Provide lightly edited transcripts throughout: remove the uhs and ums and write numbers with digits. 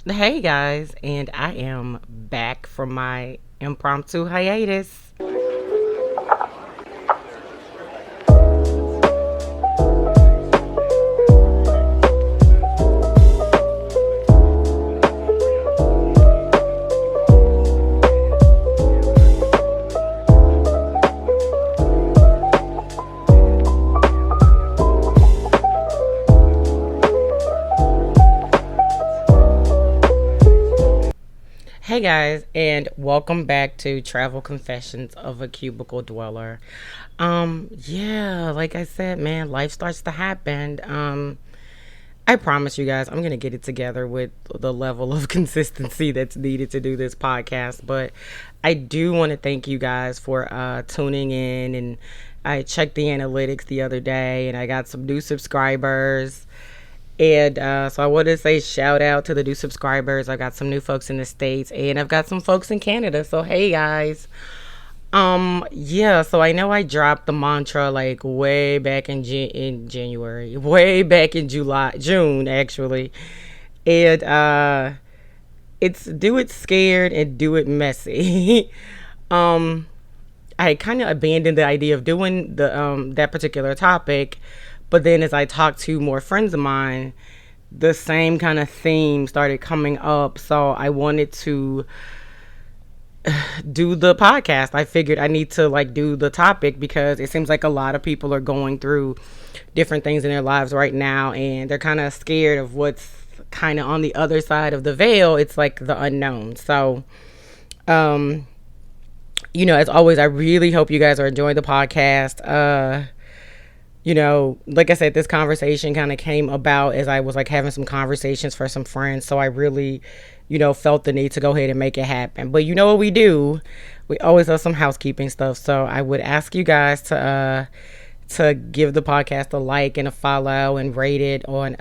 Hey guys, and I am back from my impromptu hiatus. Hey guys, and welcome back to Travel Confessions of a Cubicle Dweller. Yeah, like I said, man, life starts to happen. I promise you guys, I'm gonna get it together with the level of consistency that's needed to do this podcast. But I do want to thank you guys for tuning in, and I checked the analytics the other day, and I got some new subscribers. And so I want to say shout out to the new subscribers. I got some new folks in the States and I've got some folks in Canada. So hey guys. Yeah, so I know I dropped the mantra like way back in January, way back in June actually. And it's do it scared and do it messy. um I kind of abandoned the idea of doing the that particular topic, but then as I talked to more friends of mine, the same kind of theme started coming up. So I wanted to do the podcast. I figured I need to like do the topic because it seems like a lot of people are going through different things in their lives right now and they're kind of scared of what's kind of on the other side of the veil. It's like the unknown. So, um, as always, I really hope you guys are enjoying the podcast. Like I said, this conversation kind of came about as I was like having some conversations for some friends. So I really, felt the need to go ahead and make it happen. But you know what we do? We always have some housekeeping stuff. So I would ask you guys to give the podcast a like and a follow and rate it on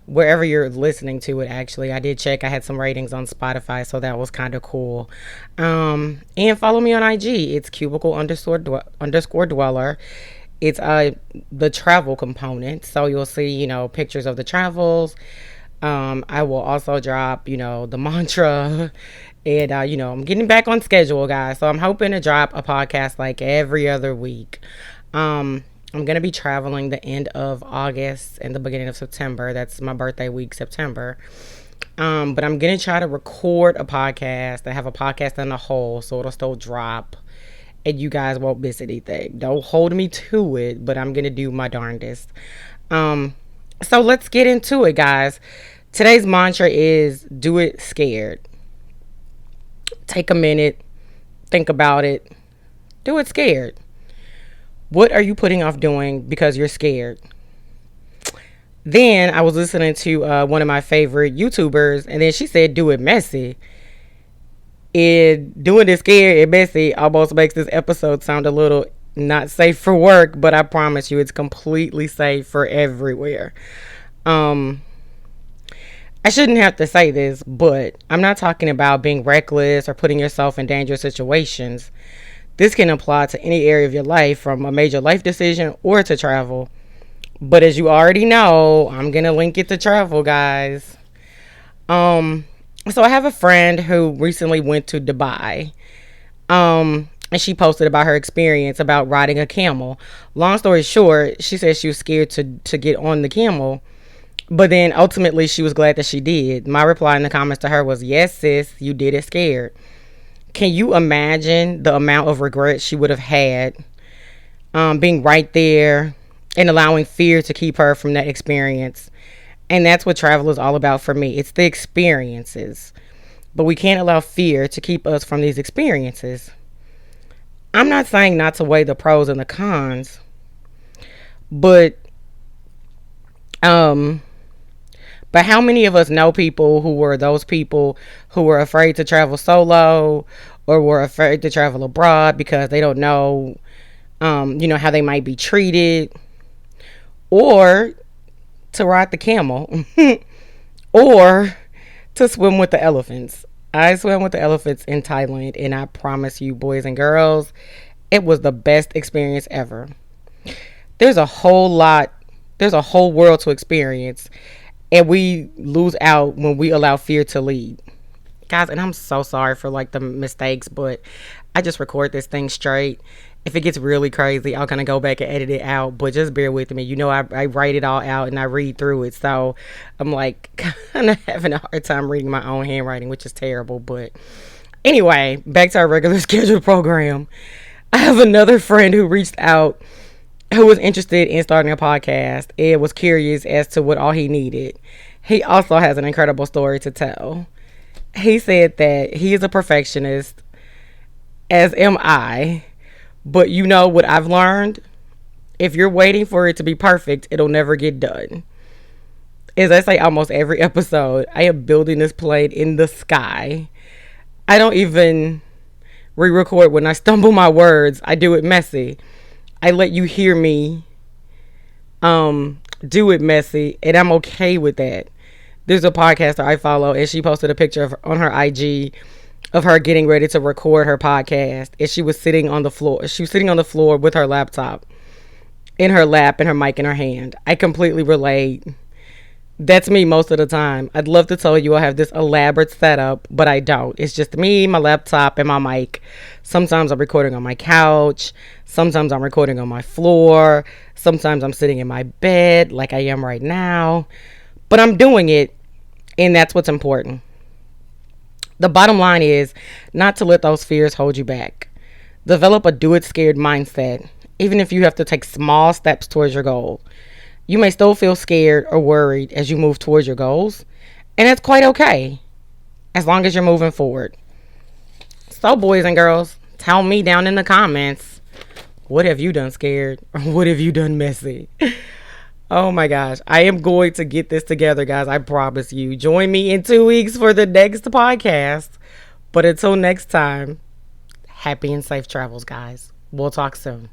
wherever you're listening to it. Actually, I did check. I had some ratings on Spotify, so that was kind of cool. And follow me on IG. It's cubicle underscore dweller. It's the travel component, so you'll see pictures of the travels. I will also drop the mantra, and I'm getting back on schedule, guys. So I'm hoping to drop a podcast like every other week. I'm gonna be traveling the end of August and the beginning of September. That's my birthday week, September. But I'm gonna try to record a podcast. I have a podcast in the hole, so it'll still drop and you guys won't miss anything. Don't hold me to it, but I'm gonna do my darndest. So let's get into it, guys. Today's mantra is do it scared. Take a minute, think about it, do it scared. What are you putting off doing because you're scared? Then I was listening to one of my favorite YouTubers, and then she said, do it messy. And doing it scared and messy almost makes this episode sound a little not safe for work, but I promise you it's completely safe for everywhere. Um, I shouldn't have to say this, but I'm not talking about being reckless or putting yourself in dangerous situations. This can apply to any area of your life, from a major life decision or to travel. But as you already know, I'm going to link it to travel, guys. Um, so I have a friend who recently went to Dubai. And she posted about her experience about riding a camel. Long story short, she said she was scared to get on the camel, but then ultimately she was glad that she did. My reply in the comments to her was, yes, sis, you did it scared. Can you imagine the amount of regret she would have had being right there and allowing fear to keep her from that experience? And that's what travel is all about for me. It's the experiences. But we can't allow fear to keep us from these experiences. I'm not saying not to weigh the pros and the cons, but um but how many of us know people who were those people who were afraid to travel solo or were afraid to travel abroad because they don't know how they might be treated, or to ride the camel or to swim with the elephants. I swam with the elephants in Thailand, and I promise you, boys and girls, it was the best experience ever. There's a whole lot, there's a whole world to experience. And we lose out when we allow fear to lead. Guys, and I'm so sorry for like the mistakes, but I just record this thing straight. If it gets really crazy, I'll kind of go back and edit it out, but just bear with me. You know, I write it all out and I read through it. So I'm like kind of having a hard time reading my own handwriting, which is terrible. But anyway, back to our regular scheduled program. I have another friend who reached out who was interested in starting a podcast and was curious as to what all he needed. He also has an incredible story to tell. He said that he is a perfectionist, as am I. But you know what I've learned? If you're waiting for it to be perfect, it'll never get done. As I say almost every episode, I am building this plane in the sky. I don't even re-record when I stumble my words. I do it messy. I let you hear me do it messy, and I'm okay with that. There's a podcaster I follow, and she posted a picture of on her IG of her getting ready to record her podcast, and she was sitting on the floor. She was sitting on the floor with her laptop in her lap and her mic in her hand. I completely relate. That's me most of the time. I'd love to tell you I have this elaborate setup, but I don't. It's just me, my laptop, and my mic. Sometimes I'm recording on my couch. Sometimes I'm recording on my floor. Sometimes I'm sitting in my bed like I am right now. But I'm doing it, and that's what's important. The bottom line is not to let those fears hold you back. Develop a do-it-scared mindset, even if you have to take small steps towards your goal. You may still feel scared or worried as you move towards your goals, and that's quite okay, as long as you're moving forward. So, boys and girls, tell me down in the comments, what have you done scared, or what have you done messy? Oh my gosh, I am going to get this together, guys. I promise you. Join me in 2 weeks for the next podcast. But until next time, happy and safe travels, guys. We'll talk soon.